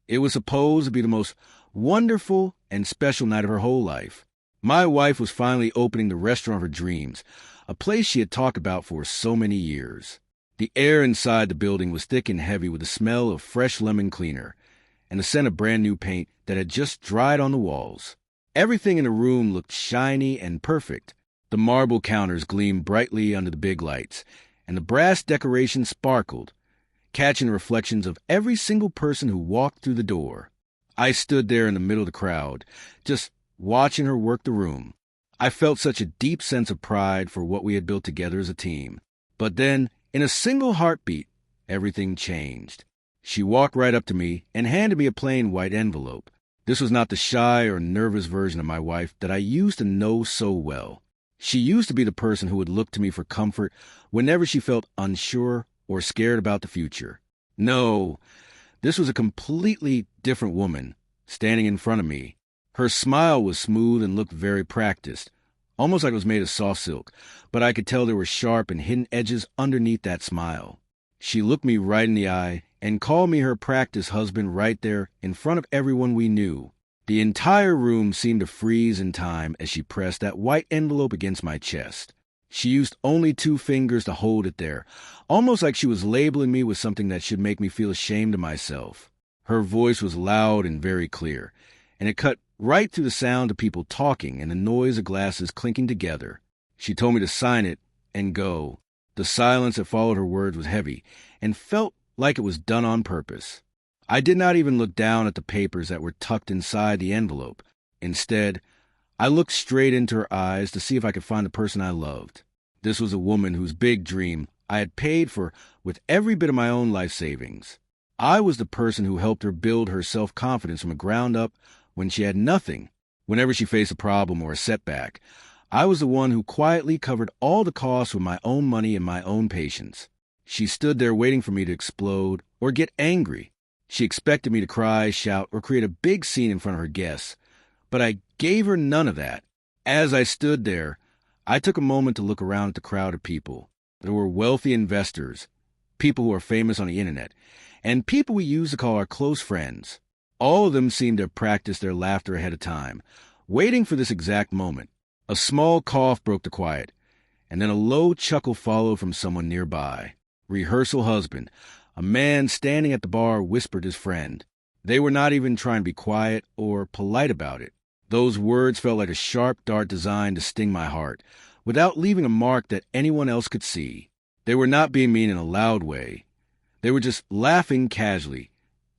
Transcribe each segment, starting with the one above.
It was supposed to be the most wonderful and special night of her whole life. My wife was finally opening the restaurant of her dreams, a place she had talked about for so many years. The air inside the building was thick and heavy with the smell of fresh lemon cleaner and the scent of brand new paint that had just dried on the walls. Everything in the room looked shiny and perfect. The marble counters gleamed brightly under the big lights, and the brass decorations sparkled, catching the reflections of every single person who walked through the door. I stood there in the middle of the crowd, just watching her work the room. I felt such a deep sense of pride for what we had built together as a team. But then, in a single heartbeat, everything changed. She walked right up to me and handed me a plain white envelope. This was not the shy or nervous version of my wife that I used to know so well. She used to be the person who would look to me for comfort whenever she felt unsure or scared about the future. No, this was a completely different woman standing in front of me. Her smile was smooth and looked very practiced, almost like it was made of soft silk, but I could tell there were sharp and hidden edges underneath that smile. She looked me right in the eye and called me her practiced husband right there in front of everyone we knew. The entire room seemed to freeze in time as she pressed that white envelope against my chest. She used only 2 fingers to hold it there, almost like she was labeling me with something that should make me feel ashamed of myself. Her voice was loud and very clear, and it cut right through the sound of people talking and the noise of glasses clinking together. She told me to sign it and go. The silence that followed her words was heavy and felt like it was done on purpose. I did not even look down at the papers that were tucked inside the envelope. Instead, I looked straight into her eyes to see if I could find the person I loved. This was a woman whose big dream I had paid for with every bit of my own life savings. I was the person who helped her build her self-confidence from the ground up when she had nothing. Whenever she faced a problem or a setback, I was the one who quietly covered all the costs with my own money and my own patience. She stood there waiting for me to explode or get angry. She expected me to cry, shout, or create a big scene in front of her guests, but I gave her none of that. As I stood there, I took a moment to look around at the crowd of people. There were wealthy investors, people who are famous on the internet, and people we used to call our close friends. All of them seemed to have practiced their laughter ahead of time, waiting for this exact moment. A small cough broke the quiet, and then a low chuckle followed from someone nearby. Rehearsal husband, a man standing at the bar, whispered his friend. They were not even trying to be quiet or polite about it. Those words felt like a sharp dart designed to sting my heart, without leaving a mark that anyone else could see. They were not being mean in a loud way. They were just laughing casually,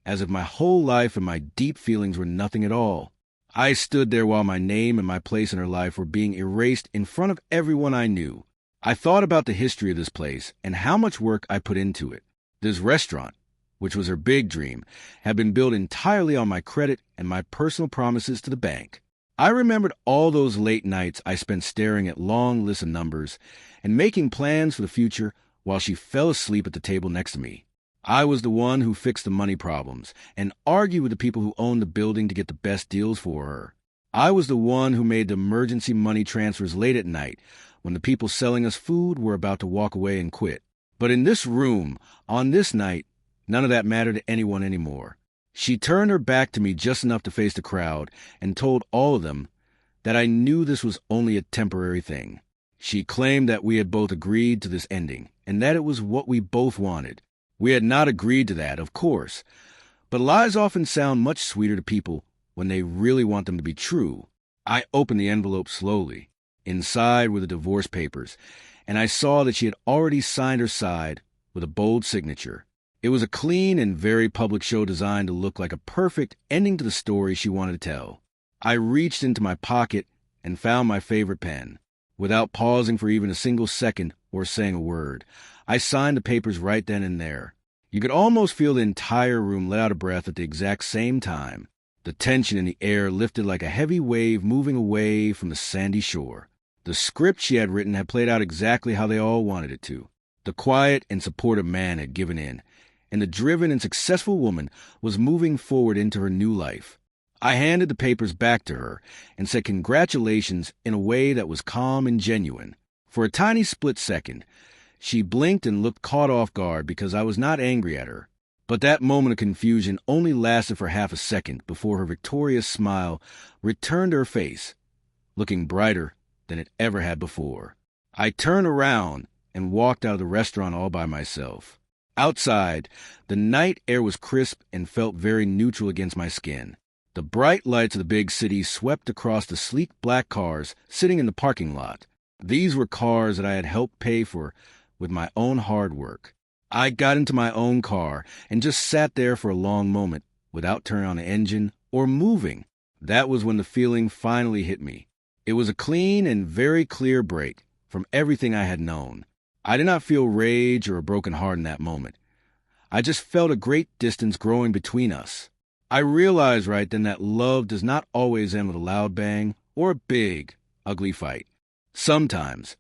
as if my whole life and my deep feelings were nothing at all. I stood there while my name and my place in her life were being erased in front of everyone I knew. I thought about the history of this place and how much work I put into it. This restaurant, which was her big dream, had been built entirely on my credit and my personal promises to the bank. I remembered all those late nights I spent staring at long lists of numbers and making plans for the future while she fell asleep at the table next to me. I was the one who fixed the money problems and argued with the people who owned the building to get the best deals for her. I was the one who made the emergency money transfers late at night when the people selling us food were about to walk away and quit. But in this room, on this night, none of that mattered to anyone anymore. She turned her back to me just enough to face the crowd and told all of them that I knew this was only a temporary thing. She claimed that we had both agreed to this ending and that it was what we both wanted. We had not agreed to that, of course, but lies often sound much sweeter to people when they really want them to be true. I opened the envelope slowly. Inside were the divorce papers, and I saw that she had already signed her side with a bold signature. It was a clean and very public show designed to look like a perfect ending to the story she wanted to tell. I reached into my pocket and found my favorite pen. Without pausing for even a single second or saying a word, I signed the papers right then and there. You could almost feel the entire room let out a breath at the exact same time. The tension in the air lifted like a heavy wave moving away from the sandy shore. The script she had written had played out exactly how they all wanted it to. The quiet and supportive man had given in, and the driven and successful woman was moving forward into her new life. I handed the papers back to her and said congratulations in a way that was calm and genuine. For a tiny split second, she blinked and looked caught off guard because I was not angry at her. But that moment of confusion only lasted for half a second before her victorious smile returned to her face, looking brighter than it ever had before. I turned around and walked out of the restaurant all by myself. Outside, the night air was crisp and felt very neutral against my skin. The bright lights of the big city swept across the sleek black cars sitting in the parking lot. These were cars that I had helped pay for with my own hard work. I got into my own car and just sat there for a long moment without turning on the engine or moving. That was when the feeling finally hit me. It was a clean and very clear break from everything I had known. I did not feel rage or a broken heart in that moment. I just felt a great distance growing between us. I realized right then that love does not always end with a loud bang or a big, ugly fight. Sometimes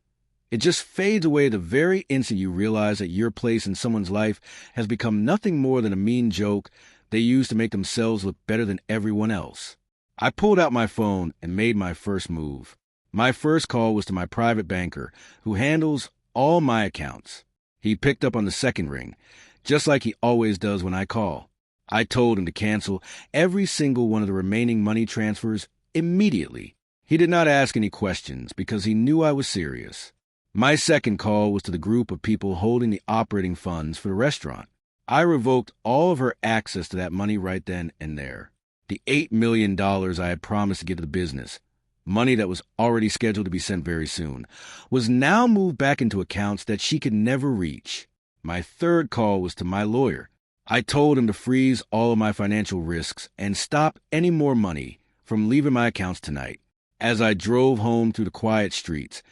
it just fades away the very instant you realize that your place in someone's life has become nothing more than a mean joke they use to make themselves look better than everyone else. I pulled out my phone and made my first move. My first call was to my private banker, who handles all my accounts. He picked up on the second ring, just like he always does when I call. I told him to cancel every single one of the remaining money transfers immediately. He did not ask any questions because he knew I was serious. My second call was to the group of people holding the operating funds for the restaurant. I revoked all of her access to that money right then and there. The $8 million I had promised to give to the business, money that was already scheduled to be sent very soon, was now moved back into accounts that she could never reach. My third call was to my lawyer. I told him to freeze all of my financial risks and stop any more money from leaving my accounts tonight. As I drove home through the quiet streets,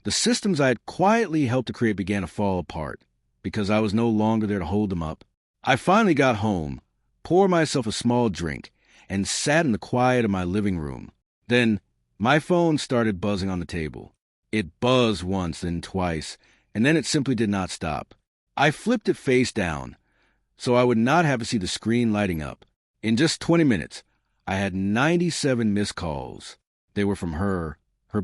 the systems I had quietly helped to create began to fall apart because I was no longer there to hold them up. I finally got home, poured myself a small drink, and sat in the quiet of my living room. Then my phone started buzzing on the table. It buzzed once, then twice, and then it simply did not stop. I flipped it face down, so I would not have to see the screen lighting up. In just 20 minutes, I had 97 missed calls. They were from her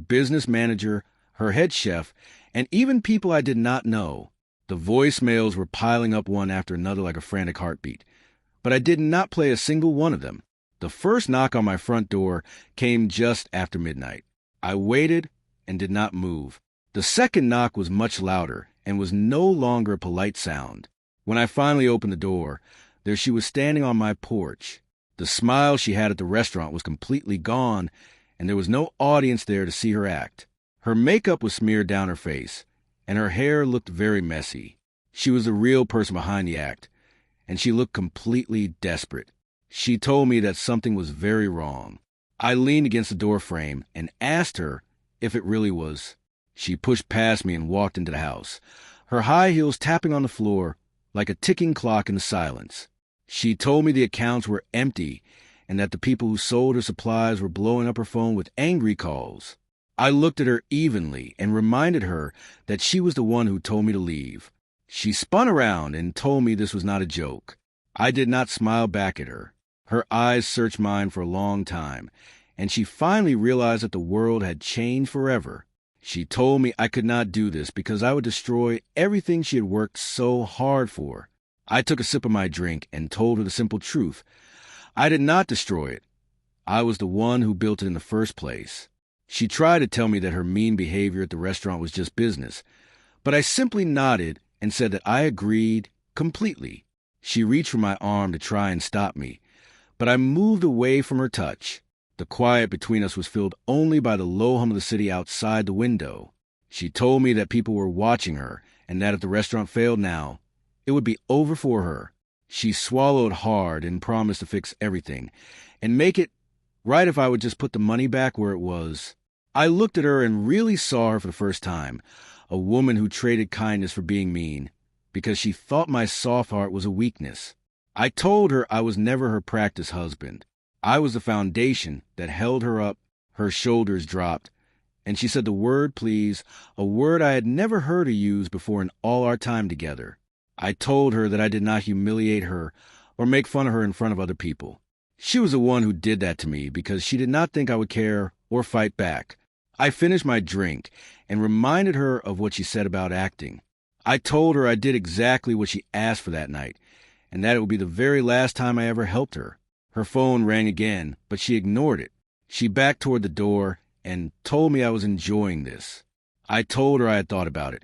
business manager, her head chef, and even people I did not know. The voicemails were piling up one after another like a frantic heartbeat, but I did not play a single one of them. The first knock on my front door came just after midnight. I waited and did not move. The second knock was much louder and was no longer a polite sound. When I finally opened the door, there she was standing on my porch. The smile she had at the restaurant was completely gone, and there was no audience there to see her act. Her makeup was smeared down her face, and her hair looked very messy. She was the real person behind the act, and she looked completely desperate. She told me that something was very wrong. I leaned against the door frame and asked her if it really was. She pushed past me and walked into the house, her high heels tapping on the floor like a ticking clock in the silence. She told me the accounts were empty and that the people who sold her supplies were blowing up her phone with angry calls. I looked at her evenly and reminded her that she was the one who told me to leave. She spun around and told me this was not a joke. I did not smile back at her. Her eyes searched mine for a long time, and she finally realized that the world had changed forever. She told me I could not do this because I would destroy everything she had worked so hard for. I took a sip of my drink and told her the simple truth. I did not destroy it. I was the one who built it in the first place. She tried to tell me that her mean behavior at the restaurant was just business, but I simply nodded and said that I agreed completely. She reached for my arm to try and stop me, but I moved away from her touch. The quiet between us was filled only by the low hum of the city outside the window. She told me that people were watching her and that if the restaurant failed now, it would be over for her. She swallowed hard and promised to fix everything and make it right if I would just put the money back where it was. I looked at her and really saw her for the first time, a woman who traded kindness for being mean because she thought my soft heart was a weakness. I told her I was never her practice husband. I was the foundation that held her up. Her shoulders dropped, and she said the word please, a word I had never heard her use before in all our time together. I told her that I did not humiliate her or make fun of her in front of other people. She was the one who did that to me because she did not think I would care or fight back. I finished my drink and reminded her of what she said about acting. I told her I did exactly what she asked for that night, and that it would be the very last time I ever helped her. Her phone rang again, but she ignored it. She backed toward the door and told me I was enjoying this. I told her I had thought about it,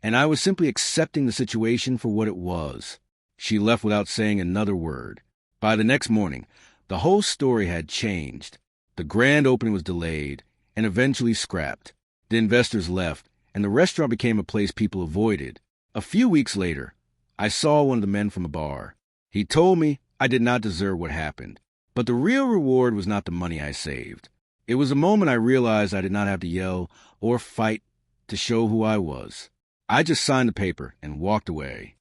and I was simply accepting the situation for what it was. She left without saying another word. By the next morning, the whole story had changed. The grand opening was delayed and eventually scrapped. The investors left, and the restaurant became a place people avoided. A few weeks later, I saw one of the men from a bar. He told me I did not deserve what happened, but the real reward was not the money I saved. It was a moment I realized I did not have to yell or fight to show who I was. I just signed the paper and walked away.